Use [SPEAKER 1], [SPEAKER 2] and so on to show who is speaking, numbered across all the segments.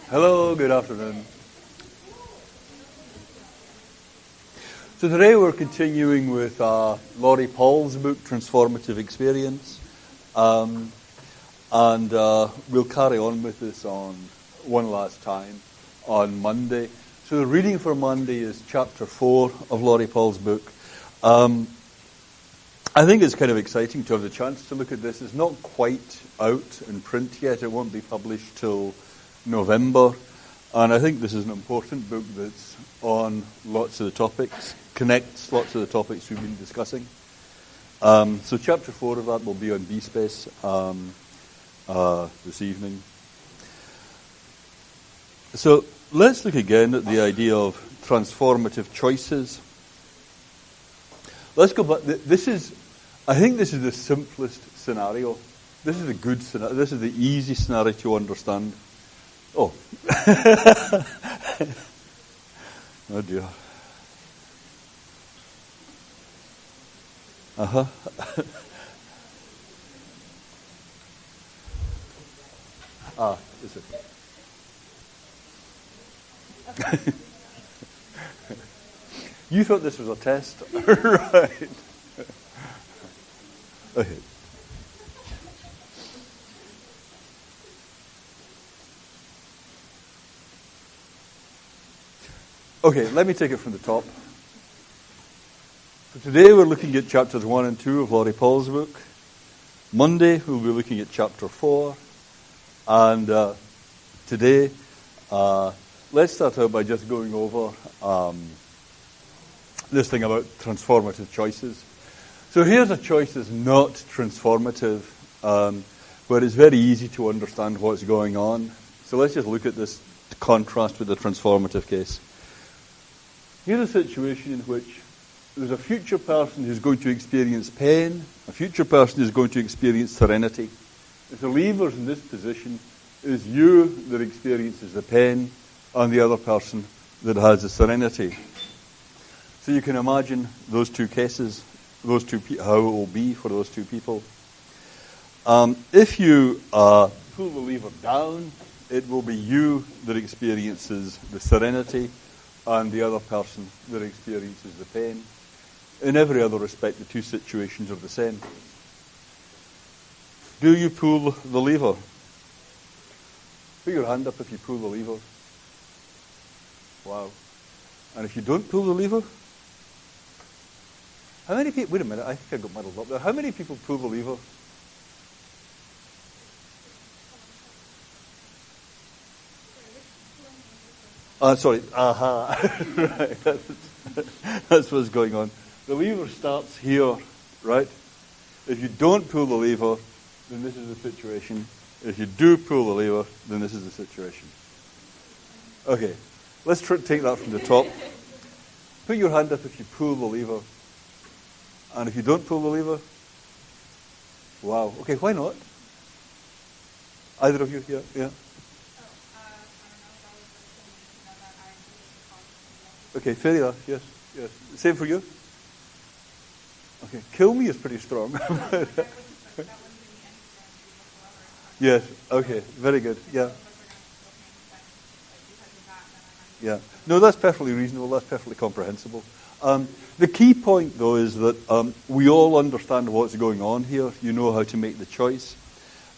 [SPEAKER 1] Hello, good afternoon. So today we're continuing with Laurie Paul's book, Transformative Experience. And we'll carry on with this on one last time on Monday. So the reading for Monday is chapter 4 of Laurie Paul's book. I think it's kind of exciting to have the chance to look at this. It's not quite out in print yet. It won't be published till November. And I think this is an important book that's on lots of the topics, connects lots of the topics we've been discussing. So chapter 4 of that will be on B-Space this evening. So let's look again at the idea of transformative choices. Let's go back. I think this is the simplest scenario. This is a good scenario. This is the easy scenario to understand. Oh. Oh dear. Uh-huh. Is it? You thought this was a test? Right. Okay. Okay, let me take it from the top. So today we're looking at chapters 1 and 2 of Laurie Paul's book. Monday we'll be looking at chapter 4. And today, let's start out by just going over this thing about transformative choices. So here's a choice that's not transformative, where it's very easy to understand what's going on. So let's just look at this contrast with the transformative case. Here's a situation in which there's a future person who's going to experience pain, a future person who's going to experience serenity. If the lever's in this position, is you that experiences the pain and the other person that has the serenity. So you can imagine those two cases, how it will be for those two people. If you pull the lever down, it will be you that experiences the serenity and the other person that experiences the pain. In every other respect, the two situations are the same. Do you pull the lever? Put your hand up if you pull the lever. Wow. And if you don't pull the lever? How many people... Wait a minute, I think I got muddled up there. How many people pull the lever? Sorry. Aha. Right. That's what's going on. The lever starts here, right? If you don't pull the lever, then this is the situation. If you do pull the lever, then this is the situation. Okay. Let's take that from the top. Put your hand up if you pull the lever. And if you don't pull the lever? Wow. Okay, why not? Either of you? Yeah. Okay, fair enough. Yes. Same for you? Okay. Kill me is pretty strong. Yes. Okay. Very good. Yeah. Yeah. No, that's perfectly reasonable. That's perfectly comprehensible. The key point, though, is that we all understand what's going on here. You know how to make the choice.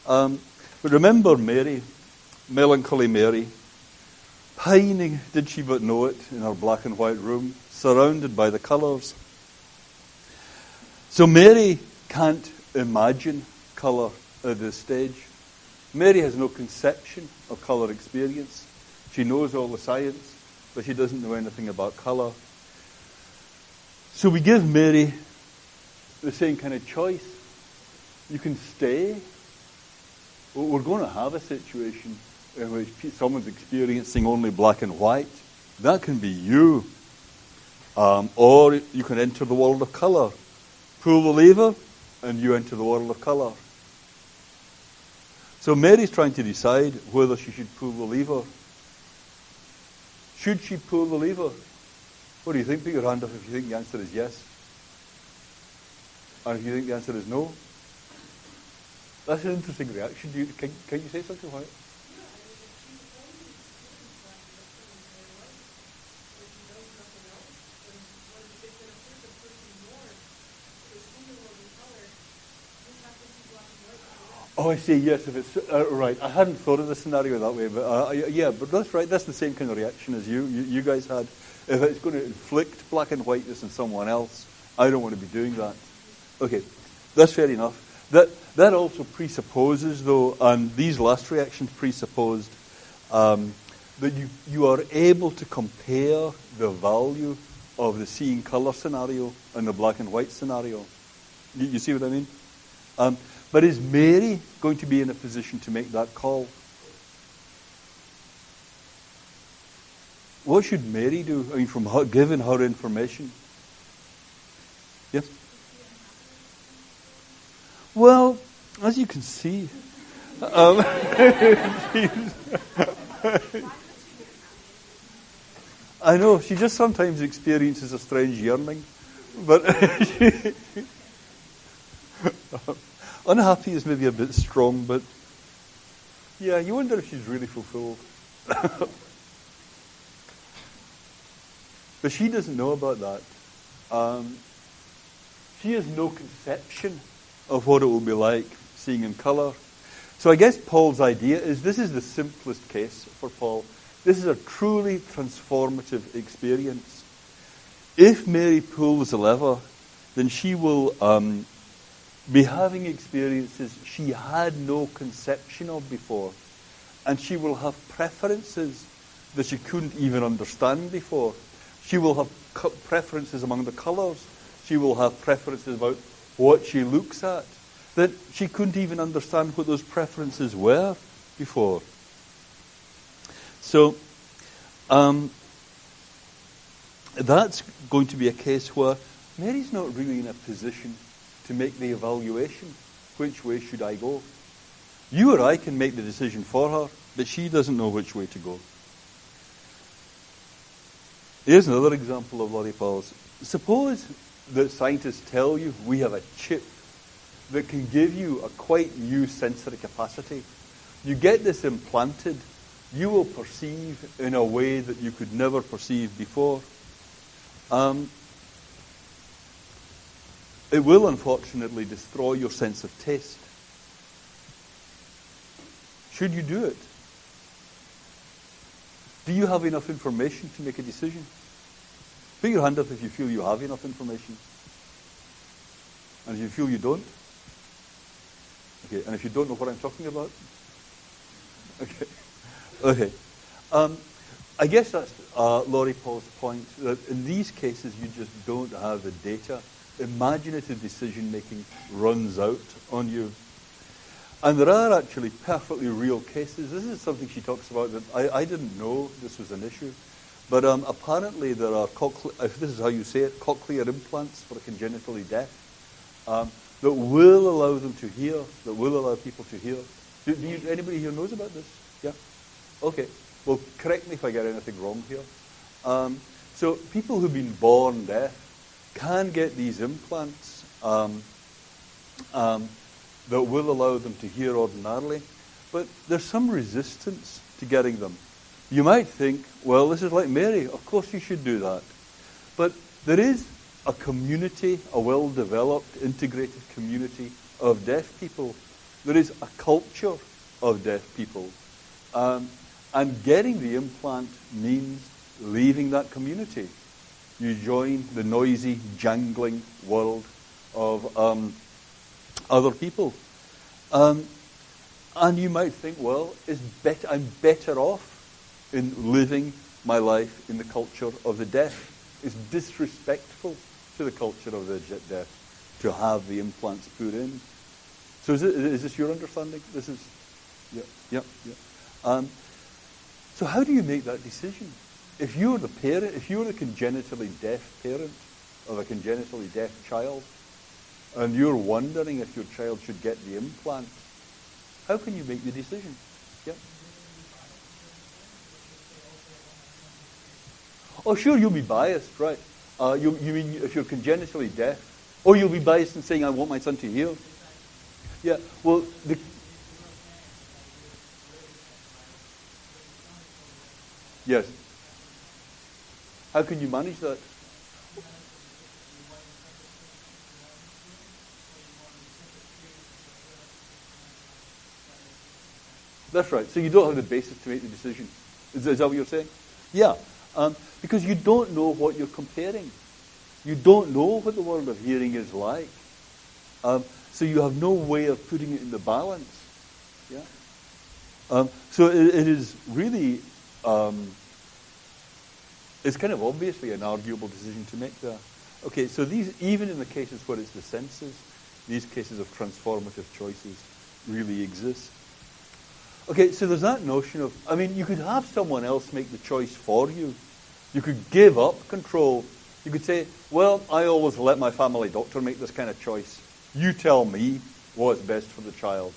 [SPEAKER 1] But remember Mary, melancholy Mary, pining, did she but know it, in her black and white room, surrounded by the colours. So Mary can't imagine colour at this stage. Mary has no conception of colour experience. She knows all the science, but she doesn't know anything about colour. So we give Mary the same kind of choice. You can stay. We're going to have a situation in which someone's experiencing only black and white. That can be you. Or you can enter the world of colour. Pull the lever, and you enter the world of colour. So Mary's trying to decide whether she should pull the lever. Should she pull the lever? What do you think? Put your hand up if you think the answer is yes. And if you think the answer is no. That's an interesting reaction. Can you say something about it? Oh, I see. Yes, if it's right. I hadn't thought of the scenario that way, but yeah, but that's right. That's the same kind of reaction as you guys had. If it's going to inflict black and whiteness on someone else, I don't want to be doing that. Okay, that's fair enough. That also presupposes, though, and these last reactions presupposed that you are able to compare the value of the seeing color scenario and the black and white scenario. You see what I mean? But is Mary going to be in a position to make that call? What should Mary do? I mean, given her information. Yes? Well, as you can see, I know, she just sometimes experiences a strange yearning. But unhappy is maybe a bit strong, but yeah, you wonder if she's really fulfilled. But she doesn't know about that. She has no conception of what it will be like seeing in color. So I guess Paul's idea is this is the simplest case for Paul. This is a truly transformative experience. If Mary pulls the lever, then she will be having experiences she had no conception of before. And she will have preferences that she couldn't even understand before. She will have preferences among the colors. She will have preferences about what she looks at that she couldn't even understand what those preferences were before. So that's going to be a case where Mary's not really in a position to make the evaluation. Which way should I go? You or I can make the decision for her, but she doesn't know which way to go. Here's another example of Lottie Pauls. Suppose that scientists tell you we have a chip that can give you a quite new sensory capacity. You get this implanted, you will perceive in a way that you could never perceive before. It will unfortunately destroy your sense of taste. Should you do it? Do you have enough information to make a decision? Put your hand up if you feel you have enough information. And if you feel you don't? Okay, and if you don't know what I'm talking about? Okay. Okay. I guess that's Laurie Paul's point, that in these cases you just don't have the data. Imaginative decision-making runs out on you. And there are actually perfectly real cases. This is something she talks about that I didn't know this was an issue. But apparently there are, if this is how you say it, cochlear implants for the congenitally deaf that will allow them to hear, that will allow people to hear. Anybody here knows about this? Yeah? Okay. Well, correct me if I get anything wrong here. So people who've been born deaf can get these implants that will allow them to hear ordinarily, but there's some resistance to getting them. You might think, well, this is like Mary. Of course you should do that. But there is a community, a well-developed, integrated community of deaf people. There is a culture of deaf people. And getting the implant means leaving that community. You join the noisy, jangling world of other people. And you might think, well, I'm better off in living my life in the culture of the deaf. It's disrespectful to the culture of the deaf to have the implants put in. So is this your understanding? This is, yeah. So how do you make that decision? If you're the parent, if you're the congenitally deaf parent of a congenitally deaf child, and you're wondering if your child should get the implant, how can you make the decision? Yeah. Oh, sure, you'll be biased, right? You mean if you're congenitally deaf? Or you'll be biased in saying, I want my son to hear? Yeah, well, yes. How can you manage that? That's right. So you don't have the basis to make the decision. Is that what you're saying? Yeah. Because you don't know what you're comparing. You don't know what the world of hearing is like. So you have no way of putting it in the balance. Yeah. So it is really, it's kind of obviously an arguable decision to make there. Okay, so these, even in the cases where it's the senses, these cases of transformative choices really exist. Okay, so there's that notion of, I mean, you could have someone else make the choice for you. You could give up control. You could say, well, I always let my family doctor make this kind of choice. You tell me what's best for the child.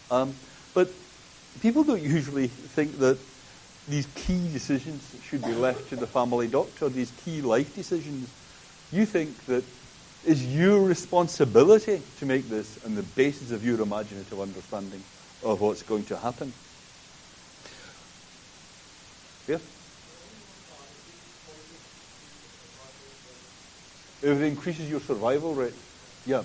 [SPEAKER 1] But people don't usually think that these key decisions should be left to the family doctor, these key life decisions. You think that it's your responsibility to make this on the basis of your imaginative understanding of what's going to happen. Yeah? If it increases your survival rate. Yeah.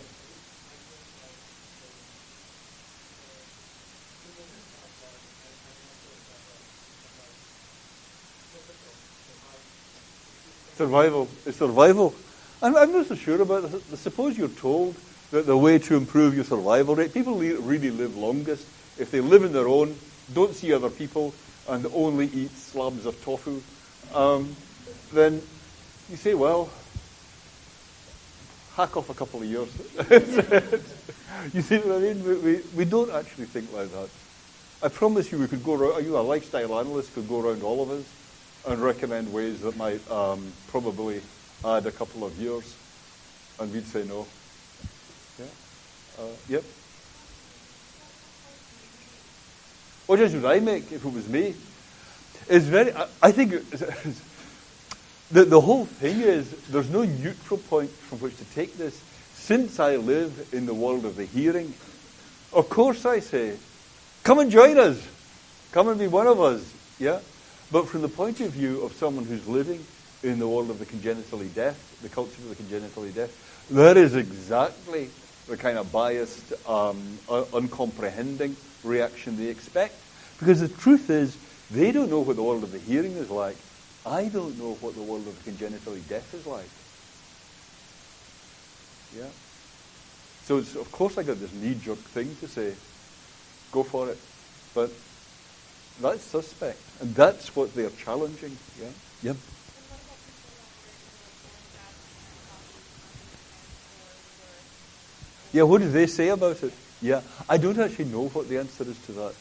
[SPEAKER 1] Survival. It's survival. I'm not so sure about this. Suppose you're told that the way to improve your survival rate, people really live longest if they live on their own, don't see other people, and only eat slabs of tofu. Then you say, well, hack off a couple of years. You see what I mean? We don't actually think like that. I promise you we could go around, you a lifestyle analyst could go around all of us and recommend ways that might probably add a couple of years, and we'd say no. Yeah? Yep. What judge would I make if it was me? It's very, I think the whole thing is there's no neutral point from which to take this. Since I live in the world of the hearing, of course I say, come and join us. Come and be one of us. Yeah? But from the point of view of someone who's living in the world of the congenitally deaf, the culture of the congenitally deaf, that is exactly the kind of biased, uncomprehending reaction they expect. Because the truth is, they don't know what the world of the hearing is like. I don't know what the world of the congenitally deaf is like. Yeah? So it's, of course I got this knee-jerk thing to say, go for it. But that's suspect. And that's what they're challenging. Yeah? Yep. Yeah, what do they say about it? Yeah, I don't actually know what the answer is to that.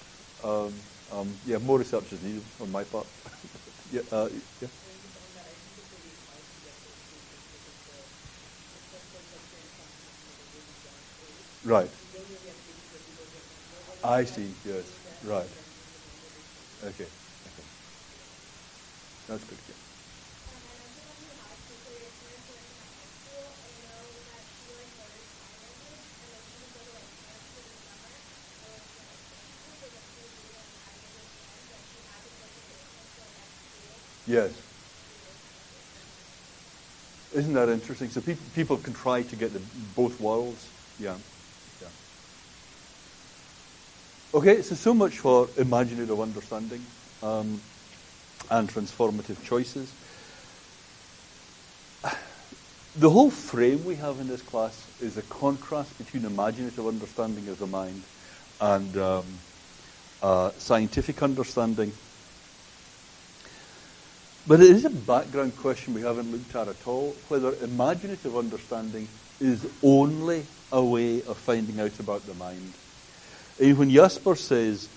[SPEAKER 1] Yeah, more research is needed on my part. Yeah, yeah. Right. I see, yes. Right. Okay. That's good. Yeah. Yes. Isn't that interesting? So people can try to get both worlds. Yeah. Yeah. Okay, so much for imaginative understanding and transformative choices. The whole frame we have in this class is a contrast between imaginative understanding of the mind and scientific understanding. But it is a background question we haven't looked at all, whether imaginative understanding is only a way of finding out about the mind. And when Jasper says,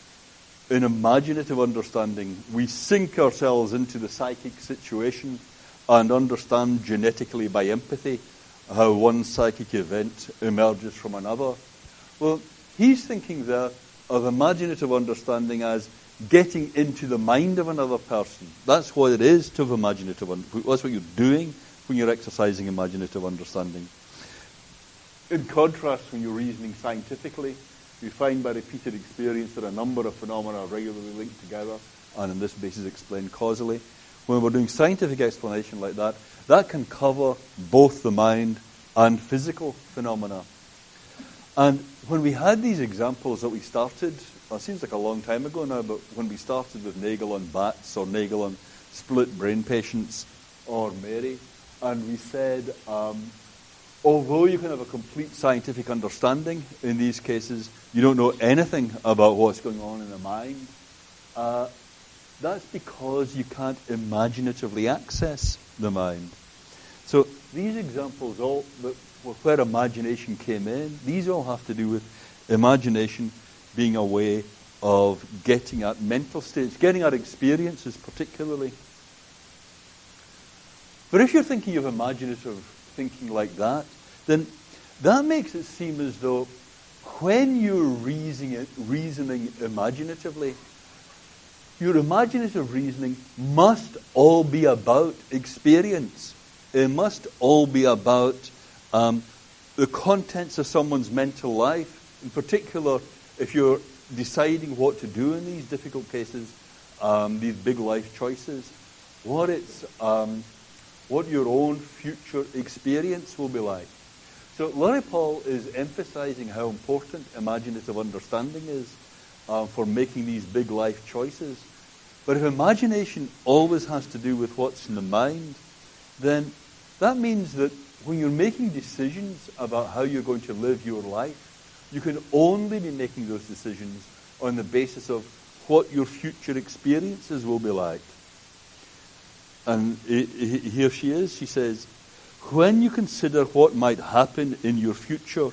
[SPEAKER 1] in imaginative understanding, we sink ourselves into the psychic situation and understand genetically by empathy how one psychic event emerges from another. Well, he's thinking there of imaginative understanding as getting into the mind of another person. That's what it is to have imaginative understanding. That's what you're doing when you're exercising imaginative understanding. In contrast, when you're reasoning scientifically, you find by repeated experience that a number of phenomena are regularly linked together and on this basis explained causally. When we're doing scientific explanation like that, that can cover both the mind and physical phenomena. And when we had these examples that we started it seems like a long time ago now, but when we started with Nagel on bats or Nagel on split brain patients or Mary, and we said, although you can have a complete scientific understanding in these cases, you don't know anything about what's going on in the mind. That's because you can't imaginatively access the mind. So these examples, all where imagination came in, these all have to do with imagination being a way of getting at mental states, getting at experiences particularly. But if you're thinking of imaginative thinking like that, then that makes it seem as though when you're reasoning imaginatively, your imaginative reasoning must all be about experience. It must all be about the contents of someone's mental life. In particular, if you're deciding what to do in these difficult cases, these big life choices, what your own future experience will be like. So Laurie Paul is emphasizing how important imaginative understanding is for making these big life choices. But if imagination always has to do with what's in the mind, then that means that when you're making decisions about how you're going to live your life, you can only be making those decisions on the basis of what your future experiences will be like. And here she is, she says, when you consider what might happen in your future,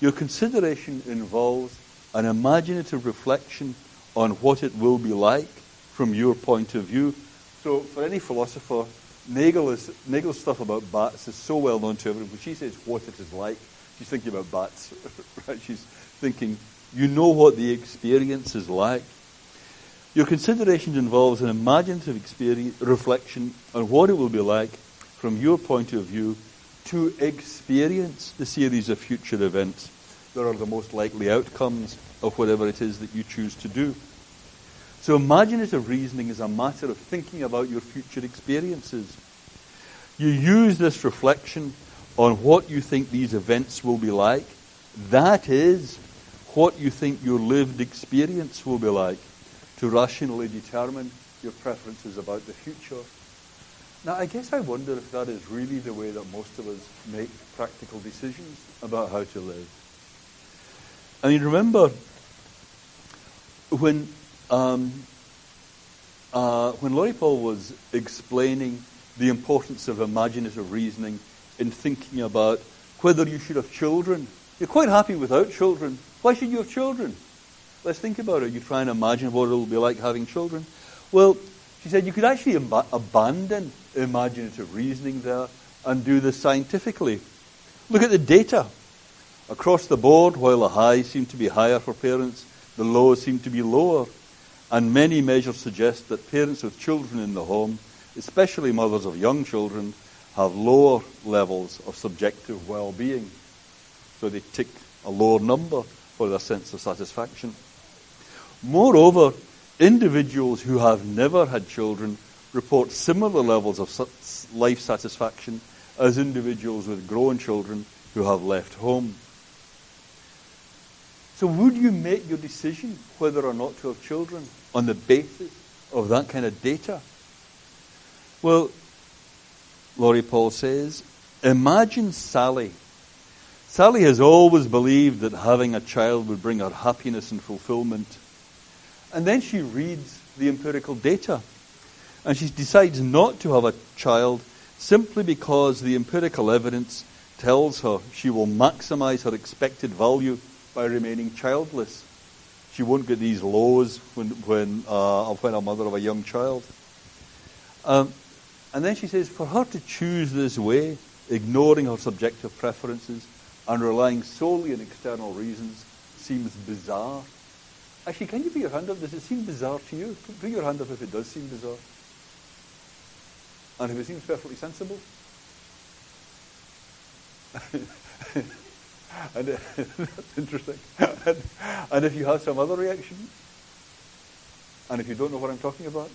[SPEAKER 1] your consideration involves an imaginative reflection on what it will be like from your point of view. So for any philosopher, Nagel's stuff about bats is so well known to everyone. When she says what it is like, she's thinking about bats, right? She's thinking, you know what the experience is like. Your consideration involves an imaginative reflection on what it will be like from your point of view to experience the series of future events that are the most likely outcomes of whatever it is that you choose to do. So imaginative reasoning is a matter of thinking about your future experiences. You use this reflection on what you think these events will be like. That is what you think your lived experience will be like, to rationally determine your preferences about the future. Now, I guess I wonder if that is really the way that most of us make practical decisions about how to live. I mean, remember when Laurie Paul was explaining the importance of imaginative reasoning in thinking about whether you should have children. You're quite happy without children. Why should you have children? Let's think about it. You try and imagine what it will be like having children. Well, she said you could actually abandon imaginative reasoning there and do this scientifically. Look at the data. Across the board, while the highs seem to be higher for parents, the lows seem to be lower. And many measures suggest that parents with children in the home, especially mothers of young children, have lower levels of subjective well-being. So they tick a lower number for their sense of satisfaction. Moreover, individuals who have never had children report similar levels of life satisfaction as individuals with grown children who have left home. So would you make your decision whether or not to have children on the basis of that kind of data? Well, Laurie Paul says, imagine Sally. Sally has always believed that having a child would bring her happiness and fulfillment. And then she reads the empirical data. And she decides not to have a child simply because the empirical evidence tells her she will maximize her expected value by remaining childless. She won't get these lows when a mother of a young child. And then she says, for her to choose this way, ignoring her subjective preferences and relying solely on external reasons, seems bizarre. Actually, can you put your hand up? Does it seem bizarre to you? Put your hand up if it does seem bizarre. And if it seems perfectly sensible. And that's interesting. And if you have some other reaction, and if you don't know what I'm talking about,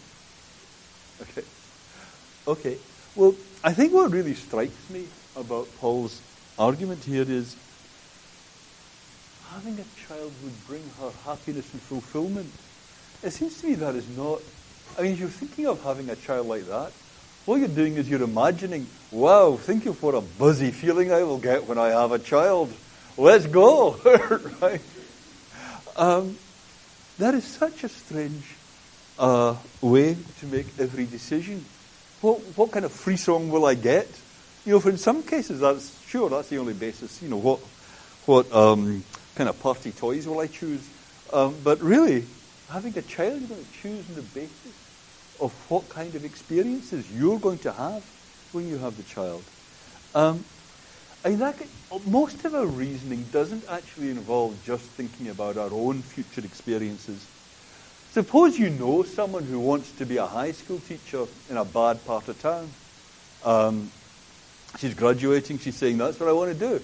[SPEAKER 1] okay. Well, I think what really strikes me about Paul's argument here is having a child would bring her happiness and fulfillment. It seems to me that is not... I mean, if you're thinking of having a child like that, what you're doing is you're imagining, wow, think of what a buzzy feeling I will get when I have a child. Let's go, right? That is such a strange way to make every decision. What kind of free song will I get? For in some cases, that's the only basis. What kind of party toys will I choose? But really, having a child, you're going to choose on the basis of what kind of experiences you're going to have when you have the child. Most of our reasoning doesn't actually involve just thinking about our own future experiences. Suppose you know someone who wants to be a high school teacher in a bad part of town. She's graduating, she's saying, that's what I want to do.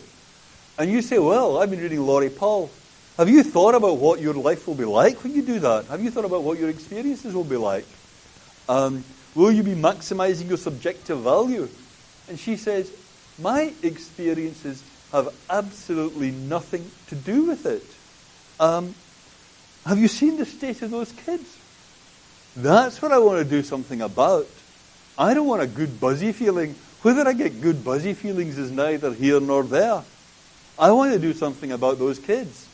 [SPEAKER 1] And you say, well, I've been reading Laurie Paul. Have you thought about what your life will be like when you do that? Have you thought about what your experiences will be like? Will you be maximizing your subjective value? And she says, my experiences have absolutely nothing to do with it. Have you seen the state of those kids? That's what I want to do something about. I don't want a good buzzy feeling. Whether I get good buzzy feelings is neither here nor there. I want to do something about those kids.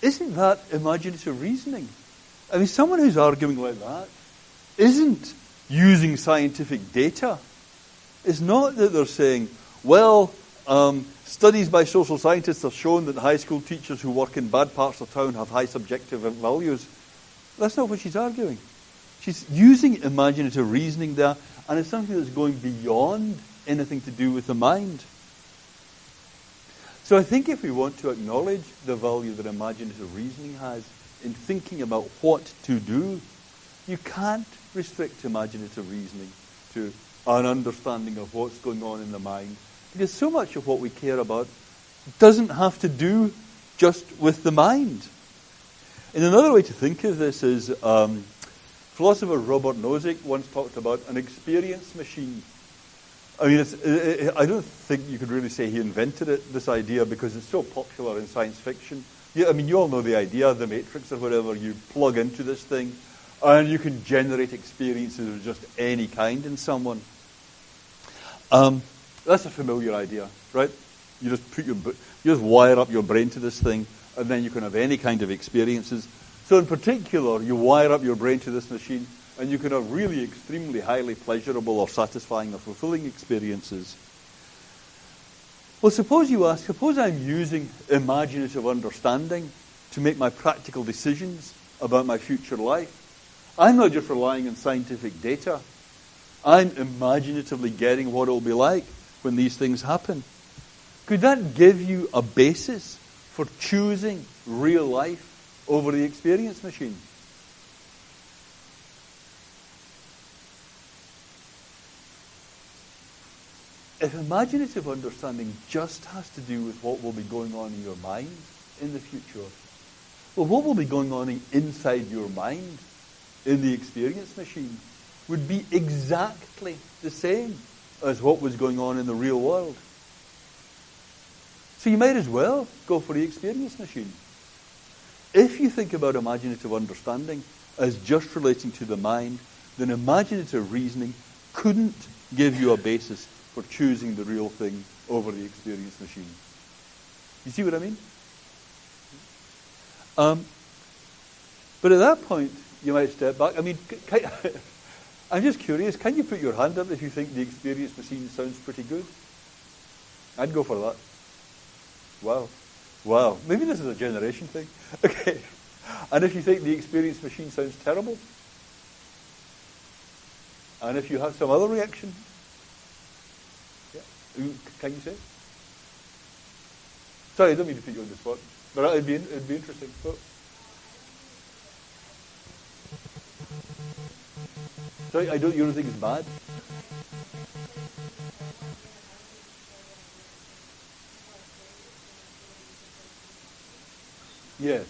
[SPEAKER 1] Isn't that imaginative reasoning? I mean, someone who's arguing like that isn't using scientific data. It's not that they're saying, well, studies by social scientists have shown that high school teachers who work in bad parts of town have high subjective values. That's not what she's arguing. She's using imaginative reasoning there, and it's something that's going beyond anything to do with the mind. So I think if we want to acknowledge the value that imaginative reasoning has in thinking about what to do, you can't restrict imaginative reasoning to an understanding of what's going on in the mind. Because so much of what we care about doesn't have to do just with the mind. And another way to think of this is philosopher Robert Nozick once talked about an experience machine. I mean, I don't think you could really say he invented it, this idea, because it's so popular in science fiction. Yeah, I mean, you all know the idea, the Matrix or whatever. You plug into this thing, and you can generate experiences of just any kind in someone. That's a familiar idea, right? You just wire up your brain to this thing, and then you can have any kind of experiences. So in particular, you wire up your brain to this machine, and you can have really extremely highly pleasurable or satisfying or fulfilling experiences. Well, suppose I'm using imaginative understanding to make my practical decisions about my future life. I'm not just relying on scientific data. I'm imaginatively getting what it'll be like when these things happen. Could that give you a basis for choosing real life over the experience machine? If imaginative understanding just has to do with what will be going on in your mind in the future, well, what will be going on inside your mind in the experience machine would be exactly the same as what was going on in the real world. So you might as well go for the experience machine. If you think about imaginative understanding as just relating to the mind, then imaginative reasoning couldn't give you a basis for choosing the real thing over the experience machine. You see what I mean? But at that point, you might step back. I mean, I'm just curious, can you put your hand up if you think the experience machine sounds pretty good? I'd go for that. Wow. Maybe this is a generation thing. Okay. And if you think the experience machine sounds terrible? And if you have some other reaction? Yeah. Can you say? Sorry, I don't mean to put you on the spot, but it'd be interesting. So, sorry, you don't think it's bad? Yes.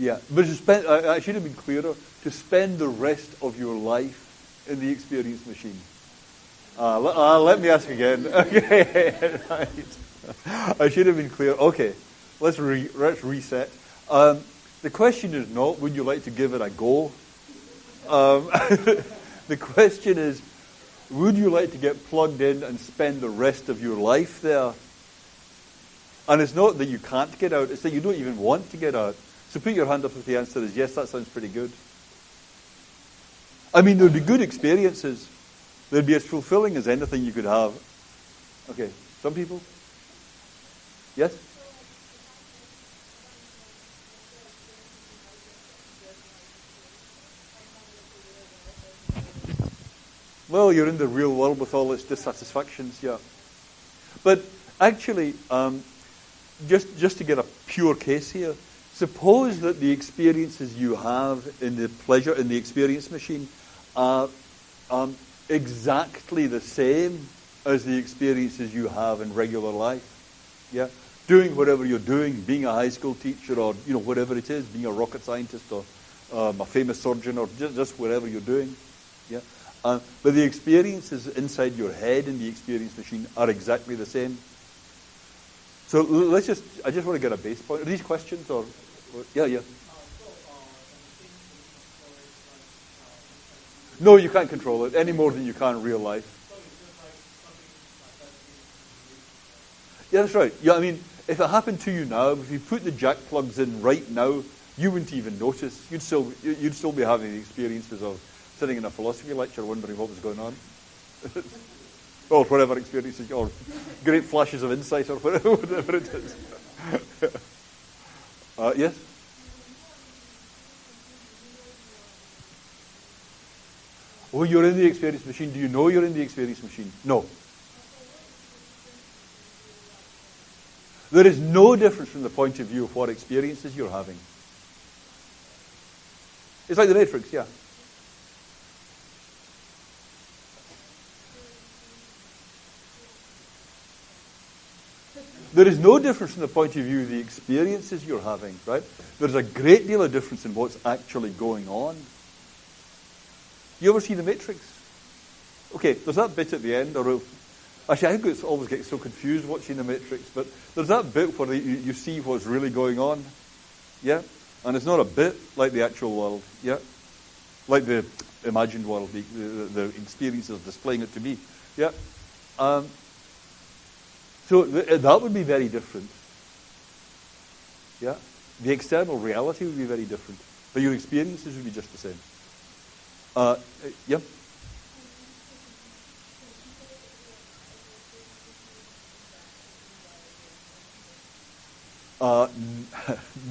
[SPEAKER 1] Yeah, but I should have been clearer. To spend the rest of your life in the experience machine. Let me ask again. Okay, right. I should have been clear. Okay, let's reset. The question is not, would you like to give it a go? The question is, would you like to get plugged in and spend the rest of your life there? And it's not that you can't get out, it's that you don't even want to get out. So put your hand up if the answer is yes, that sounds pretty good. I mean, there would be good experiences. They'd be as fulfilling as anything you could have. Okay, some people? Yes? Well, you're in the real world with all its dissatisfactions, yeah. But actually, just to get a pure case here, suppose that the experiences you have in the experience machine are exactly the same as the experiences you have in regular life. Yeah, doing whatever you're doing, being a high school teacher, or whatever it is, being a rocket scientist, or a famous surgeon, or just whatever you're doing. Yeah, but the experiences inside your head in the experience machine are exactly the same. So I just want to get a base point. Are these questions or yeah? No, you can't control it any more than you can in real life. Yeah, that's right. Yeah, I mean, if it happened to you now, if you put the jack plugs in right now, you wouldn't even notice. You'd still be having the experiences of sitting in a philosophy lecture wondering what was going on. Or whatever experiences, or great flashes of insight, or whatever it is. Yes? Oh, you're in the experience machine. Do you know you're in the experience machine? No. There is no difference from the point of view of what experiences you're having. It's like the Matrix, yeah. There is no difference from the point of view of the experiences you're having, right? There's a great deal of difference in what's actually going on. You ever see The Matrix? Okay, there's that bit at the end, actually I always get so confused watching The Matrix, but there's that bit where you see what's really going on, yeah? And it's not a bit like the actual world, yeah? Like the imagined world, the experiences displaying it to be, yeah? So that would be very different. Yeah? The external reality would be very different. But your experiences would be just the same. Yeah?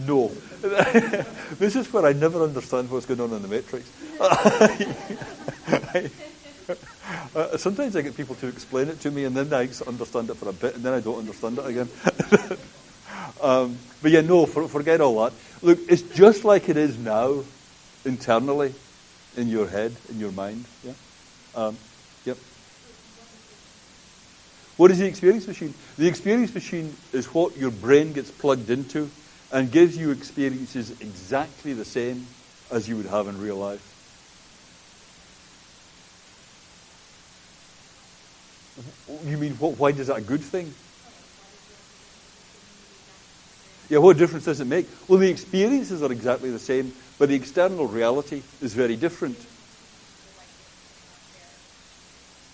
[SPEAKER 1] No. This is where I never understand what's going on in the Matrix. Sometimes I get people to explain it to me, and then I understand it for a bit, and then I don't understand it again. But yeah, no, forget all that. Look, it's just like it is now, internally, in your head, in your mind. Yeah. Yep. What is the experience machine? The experience machine is what your brain gets plugged into and gives you experiences exactly the same as you would have in real life. You mean, why is that a good thing? Yeah, what difference does it make? Well, the experiences are exactly the same, but the external reality is very different.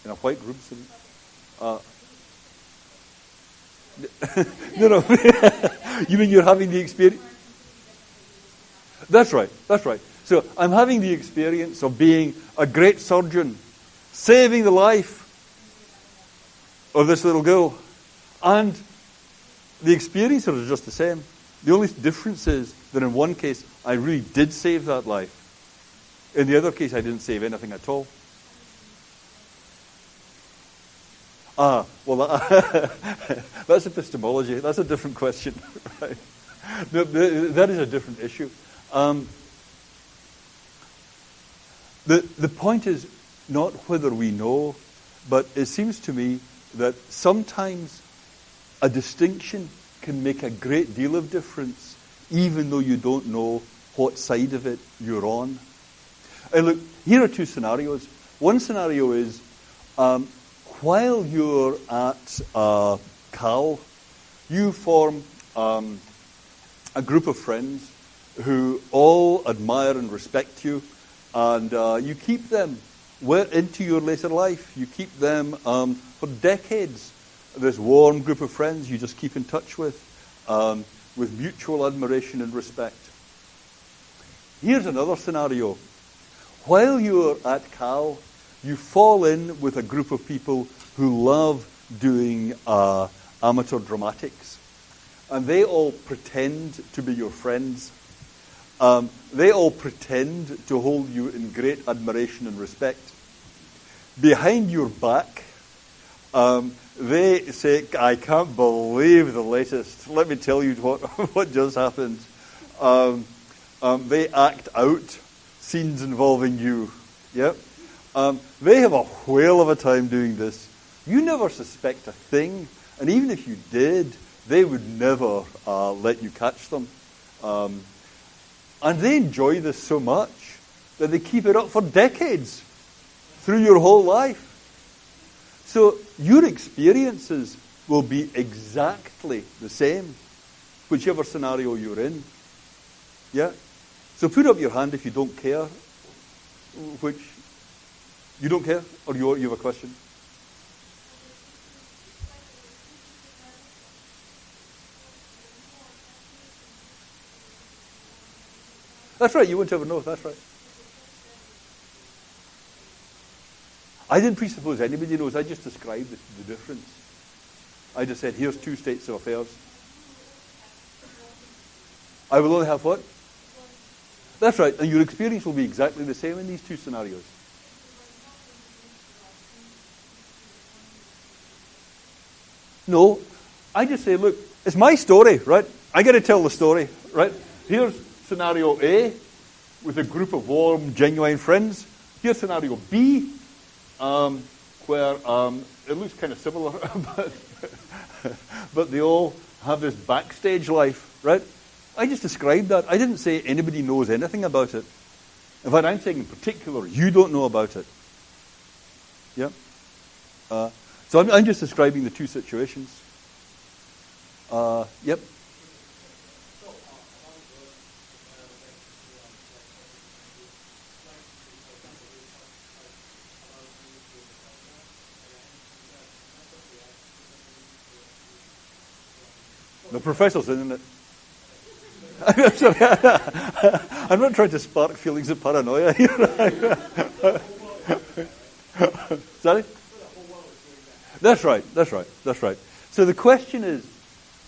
[SPEAKER 1] In a white room? No. You mean you're having the experience? That's right. So I'm having the experience of being a great surgeon, saving the life of this little girl. And the experiences are just the same. The only difference is that in one case, I really did save that life. In the other case, I didn't save anything at all. Well, that's epistemology. That's a different question. Right? That is a different issue. The point is not whether we know, but it seems to me that sometimes a distinction can make a great deal of difference, even though you don't know what side of it you're on. And look, here are two scenarios. One scenario is while you're at Cal, you form a group of friends who all admire and respect you, and you keep them into your later life. You keep them for decades. This warm group of friends you just keep in touch with mutual admiration and respect. Here's another scenario. While you're at Cal, you fall in with a group of people who love doing amateur dramatics. And they all pretend to be your friends. They all pretend to hold you in great admiration and respect. Behind your back, they say, I can't believe the latest. Let me tell you what just happened. They act out scenes involving you. Yep. They have a whale of a time doing this. You never suspect a thing. And even if you did, they would never let you catch them. And they enjoy this so much that they keep it up for decades through your whole life. So your experiences will be exactly the same, whichever scenario you're in. Yeah? So put up your hand if you don't care. Which, you don't care? Or you have a question? That's right, you won't ever know, that's right. I didn't presuppose anybody knows, I just described the difference. I just said, here's two states of affairs. I will only have what? That's right, and your experience will be exactly the same in these two scenarios. No, I just say, look, it's my story, right? I got to tell the story, right? Here's scenario A with a group of warm, genuine friends. Here's scenario B, where it looks kind of similar, but they all have this backstage life, right? I just described that. I didn't say anybody knows anything about it. In fact, I'm saying in particular, you don't know about it. Yeah? So I'm just describing the two situations. Yep. The professor's in it. Sorry, I'm not trying to spark feelings of paranoia here. Sorry? That's right. So the question is,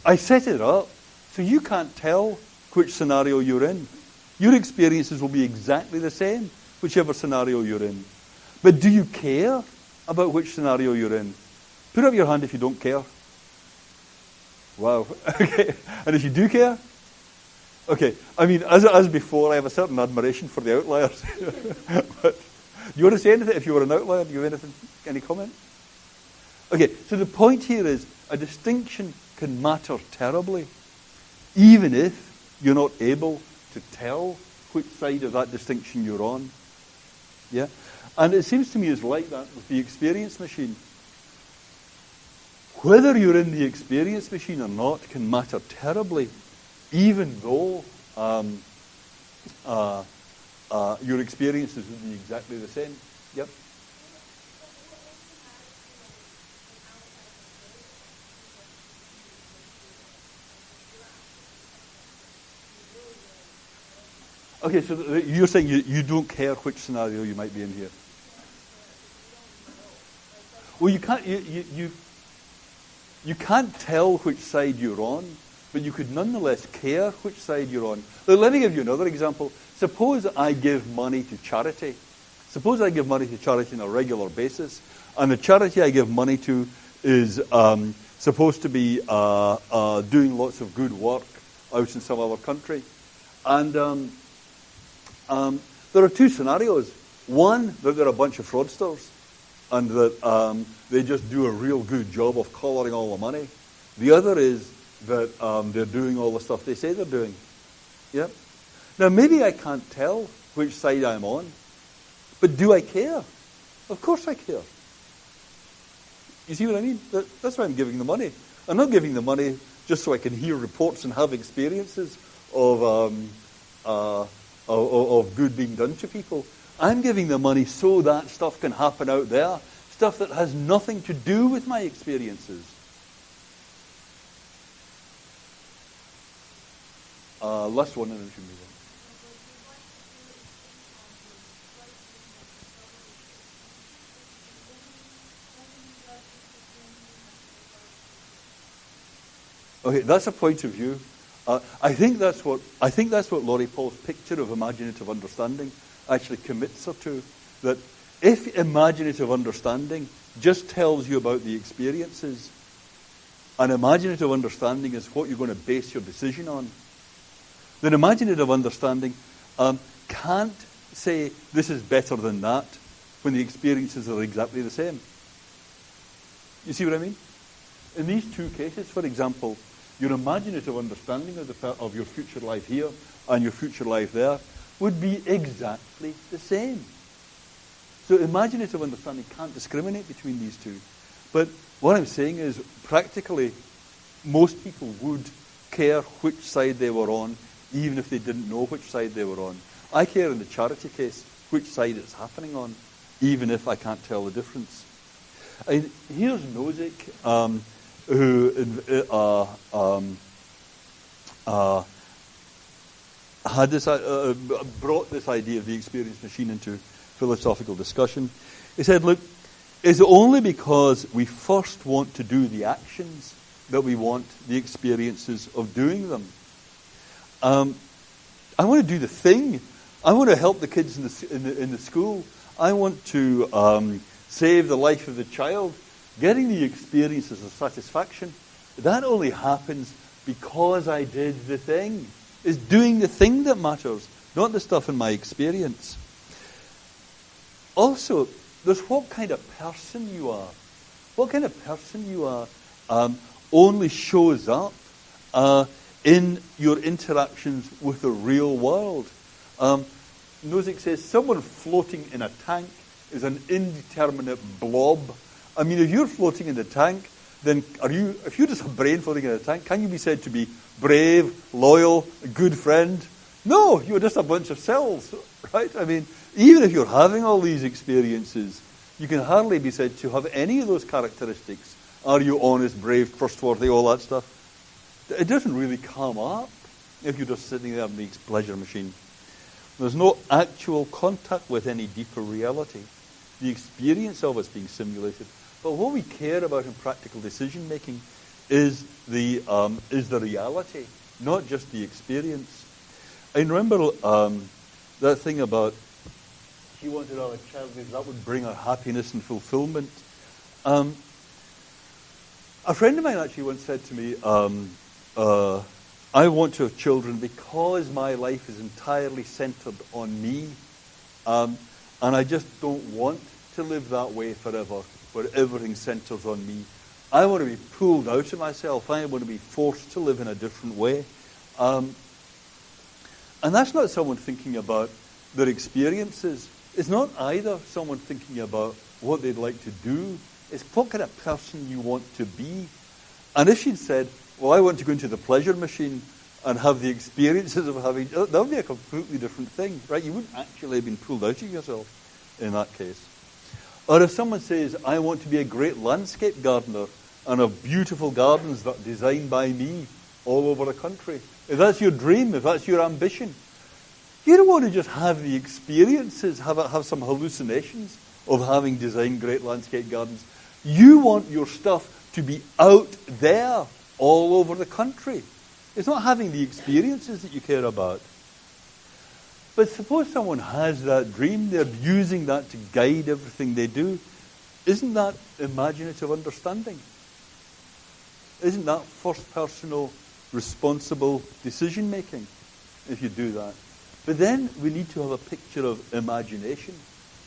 [SPEAKER 1] I set it up so you can't tell which scenario you're in. Your experiences will be exactly the same, whichever scenario you're in. But do you care about which scenario you're in? Put up your hand if you don't care. Wow. Okay. And if you do care? Okay. I mean, as before, I have a certain admiration for the outliers. But do you want to say anything? If you were an outlier, do you have anything? Any comment? Okay. So the point here is a distinction can matter terribly, even if you're not able to tell which side of that distinction you're on. Yeah? And it seems to me it's like that with the experience machine. Whether you're in the experience machine or not can matter terribly, even though your experiences would be exactly the same. Yep. Okay, so you're saying you don't care which scenario you might be in here. Well, you can't. You can't tell which side you're on, but you could nonetheless care which side you're on. Let me give you another example. Suppose I give money to charity. Suppose I give money to charity on a regular basis, and the charity I give money to is supposed to be doing lots of good work out in some other country. And there are two scenarios. One, that they're a bunch of fraudsters, and that they just do a real good job of collaring all the money. The other is that they're doing all the stuff they say they're doing. Yep. Now, maybe I can't tell which side I'm on, but do I care? Of course I care. You see what I mean? That's why I'm giving the money. I'm not giving the money just so I can hear reports and have experiences of good being done to people. I'm giving the money so that stuff can happen out there, stuff that has nothing to do with my experiences. Last one, and then we should move on. Okay, that's a point of view. I think that's what Laurie Paul's picture of imaginative understanding actually commits her to. That if imaginative understanding just tells you about the experiences, and imaginative understanding is what you're going to base your decision on, then imaginative understanding can't say this is better than that when the experiences are exactly the same. You see what I mean? In these two cases, for example, your imaginative understanding of your future life here and your future life there would be exactly the same. So imaginative understanding can't discriminate between these two. But what I'm saying is, practically, most people would care which side they were on, even if they didn't know which side they were on. I care in the charity case which side it's happening on, even if I can't tell the difference. Here's Nozick, who had this, brought this idea of the experience machine into philosophical discussion. He said, look, it's only because we first want to do the actions that we want the experiences of doing them. I want to do the thing. I want to help the kids in the school. I want to save the life of the child. Getting the experiences of satisfaction, that only happens because I did the thing. It's doing the thing that matters, not the stuff in my experience. Also, there's what kind of person you are. What kind of person you are only shows up in your interactions with the real world. Nozick says someone floating in a tank is an indeterminate blob. I mean, if you're floating in the tank, then if you're just a brain floating in a tank, can you be said to be brave, loyal, a good friend? No, you're just a bunch of cells, right? I mean, even if you're having all these experiences, you can hardly be said to have any of those characteristics. Are you honest, brave, trustworthy, all that stuff? It doesn't really come up if you're just sitting there in the pleasure machine. There's no actual contact with any deeper reality. The experience of it's being simulated. But what we care about in practical decision making is the reality, not just the experience. I remember that thing about she wanted to have a child because that would bring her happiness and fulfillment. A friend of mine actually once said to me, I want to have children because my life is entirely centered on me. And I just don't want to live that way forever, where everything centers on me. I want to be pulled out of myself. I want to be forced to live in a different way. And that's not someone thinking about their experiences. It's not either someone thinking about what they'd like to do. It's what kind of person you want to be. And if she'd said, well, I want to go into the pleasure machine and have the experiences of having, that would be a completely different thing, right? You wouldn't actually have been pulled out of yourself in that case. Or if someone says, I want to be a great landscape gardener and have beautiful gardens that are designed by me all over the country. If that's your dream, if that's your ambition, you don't want to just have the experiences, have some hallucinations of having designed great landscape gardens. You want your stuff to be out there all over the country. It's not having the experiences that you care about. But suppose someone has that dream, they're using that to guide everything they do. Isn't that imaginative understanding? Isn't that first-personal, responsible decision-making if you do that? But then we need to have a picture of imagination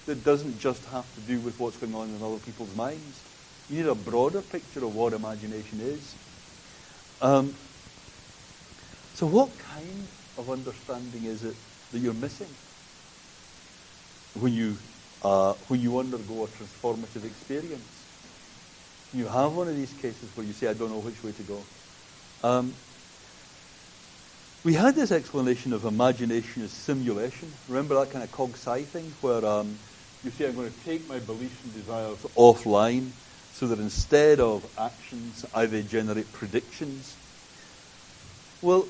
[SPEAKER 1] that doesn't just have to do with what's going on in other people's minds. You need a broader picture of what imagination is. So what kind of understanding is it that you're missing when you undergo a transformative experience? You have one of these cases where you say, I don't know which way to go. We had this explanation of imagination as simulation. Remember that kind of cog-sci thing where you say, I'm going to take my beliefs and desires offline so that instead of actions, I then generate predictions. Well,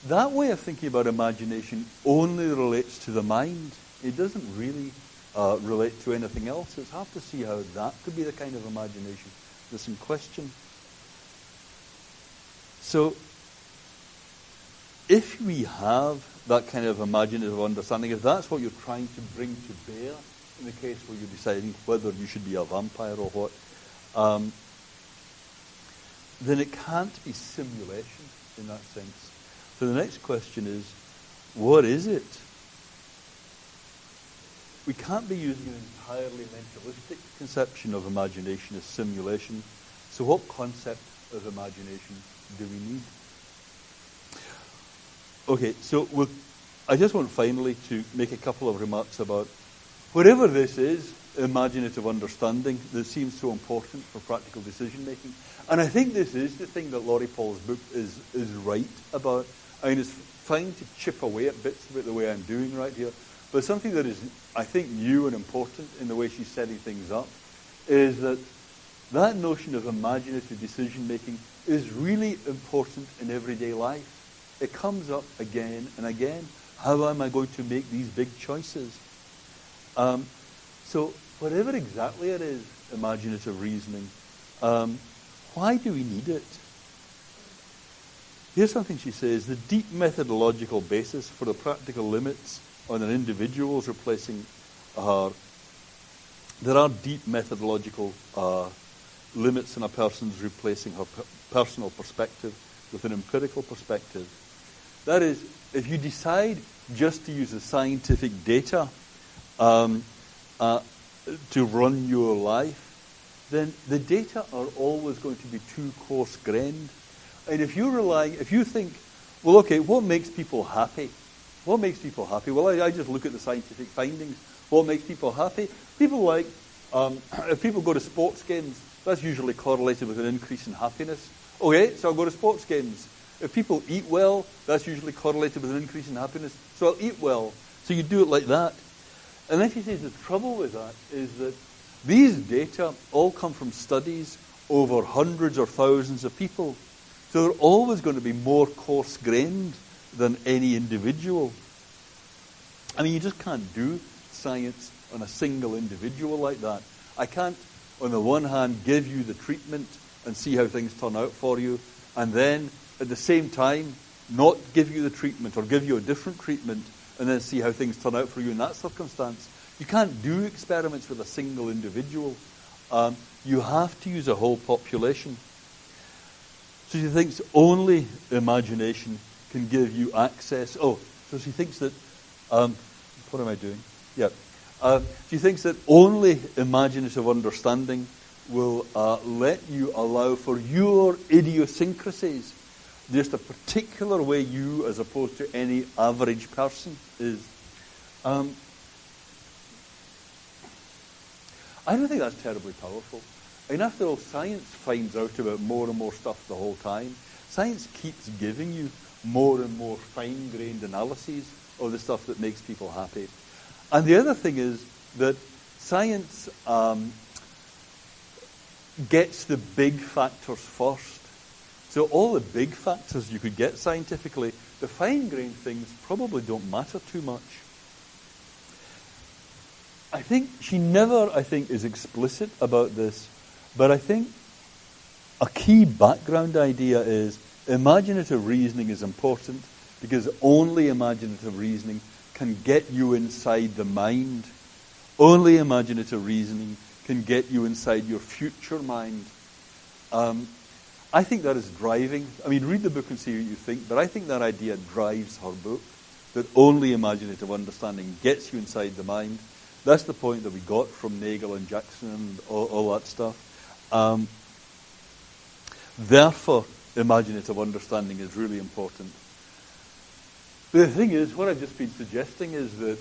[SPEAKER 1] that way of thinking about imagination only relates to the mind. It doesn't really relate to anything else. It's hard to see how that could be the kind of imagination that's in question. So, if we have that kind of imaginative understanding, if that's what you're trying to bring to bear in the case where you're deciding whether you should be a vampire or what, then it can't be simulation in that sense. So the next question is, what is it? We can't be using an entirely mentalistic conception of imagination as simulation. So what concept of imagination do we need? Okay, so I just want finally to make a couple of remarks about whatever this is, imaginative understanding, that seems so important for practical decision making. And I think this is the thing that Laurie Paul's book is right about. I mean, it's fine to chip away at bits of it the way I'm doing right here, but something that is, I think, new and important in the way she's setting things up is that notion of imaginative decision making is really important in everyday life. It comes up again and again. How am I going to make these big choices? So whatever exactly it is, imaginative reasoning, why do we need it? Here's something she says: the deep methodological basis for the practical limits on an individual's replacing her. There are deep methodological limits on a person's replacing her personal perspective with an empirical perspective. That is, if you decide just to use the scientific data to run your life, then the data are always going to be too coarse-grained. And if you think, well, okay, what makes people happy? What makes people happy? Well, I just look at the scientific findings. What makes people happy? People like, if people go to sports games, that's usually correlated with an increase in happiness. Okay, so I'll go to sports games. If people eat well, that's usually correlated with an increase in happiness, so I'll eat well. So you do it like that. And then she says the trouble with that is that these data all come from studies over hundreds or thousands of people. So they're always going to be more coarse-grained than any individual. I mean, you just can't do science on a single individual like that. I can't, on the one hand, give you the treatment and see how things turn out for you, and then at the same time not give you the treatment or give you a different treatment and then see how things turn out for you in that circumstance. You can't do experiments with a single individual. You have to use a whole population. So she thinks only imagination can give you access. So she thinks that, what am I doing? Yeah. She thinks that only imaginative understanding will let you allow for your idiosyncrasies, just a particular way you, as opposed to any average person, is. I don't think that's terribly powerful. I mean, after all, science finds out about more and more stuff the whole time. Science keeps giving you more and more fine-grained analyses of the stuff that makes people happy. And the other thing is that science gets the big factors first. So all the big factors you could get scientifically, the fine-grained things probably don't matter too much. I think she never, is explicit about this, but I think a key background idea is imaginative reasoning is important because only imaginative reasoning can get you inside the mind. Only imaginative reasoning can get you inside your future mind. I think that is driving. I mean, read the book and see what you think, but I think that idea drives her book, that only imaginative understanding gets you inside the mind. That's the point that we got from Nagel and Jackson and all that stuff. Therefore, imaginative understanding is really important. But the thing is, what I've just been suggesting is that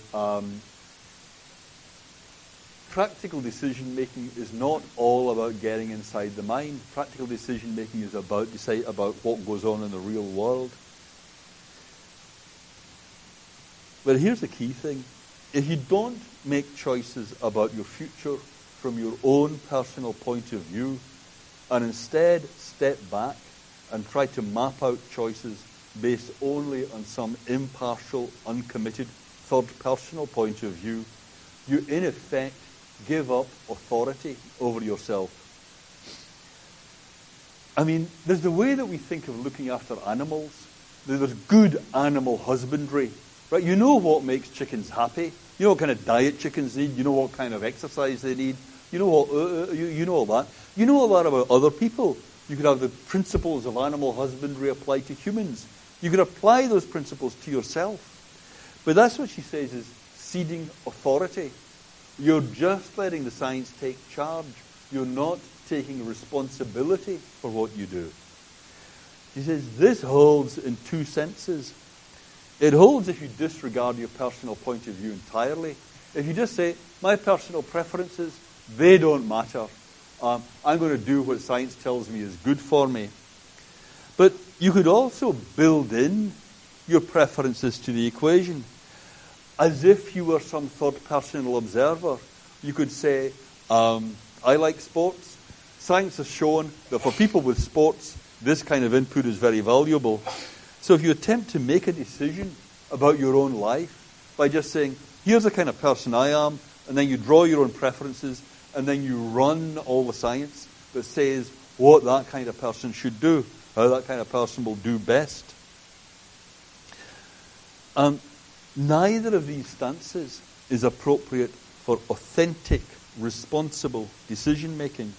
[SPEAKER 1] practical decision-making is not all about getting inside the mind. Practical decision-making is about decide about what goes on in the real world. But here's the key thing. If you don't make choices about your future from your own personal point of view, and instead step back and try to map out choices based only on some impartial, uncommitted, third-personal point of view, you in effect give up authority over yourself. I mean, there's the way that we think of looking after animals. There's good animal husbandry, right? You know what makes chickens happy. You know what kind of diet chickens need. You know what kind of exercise they need. You know what, you know all that. You know all that about other people. You could have the principles of animal husbandry apply to humans. You could apply those principles to yourself. But that's what she says is ceding authority. You're just letting the science take charge. You're not taking responsibility for what you do. She says this holds in two senses. It holds if you disregard your personal point of view entirely. If you just say, my personal preferences, they don't matter. I'm going to do what science tells me is good for me. But you could also build in your preferences to the equation. As if you were some third-personal observer. You could say, I like sports. Science has shown that for people with sports, this kind of input is very valuable. So if you attempt to make a decision about your own life by just saying, here's the kind of person I am, and then you draw your own preferences, and then you run all the science that says what that kind of person should do, how that kind of person will do best. Neither of these stances is appropriate for authentic, responsible decision-making,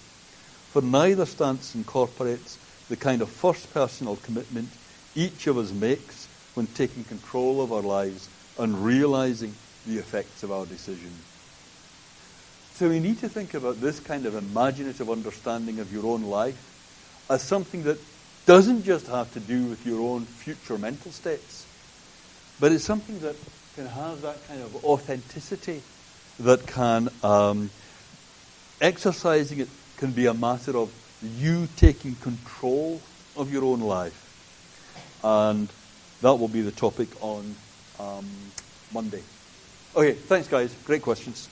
[SPEAKER 1] for neither stance incorporates the kind of first-personal commitment each of us makes when taking control of our lives and realizing the effects of our decisions. So we need to think about this kind of imaginative understanding of your own life as something that doesn't just have to do with your own future mental states, but it's something that can have that kind of authenticity, that can, exercising it can be a matter of you taking control of your own life. And that will be the topic on Monday. Okay, thanks guys. Great questions.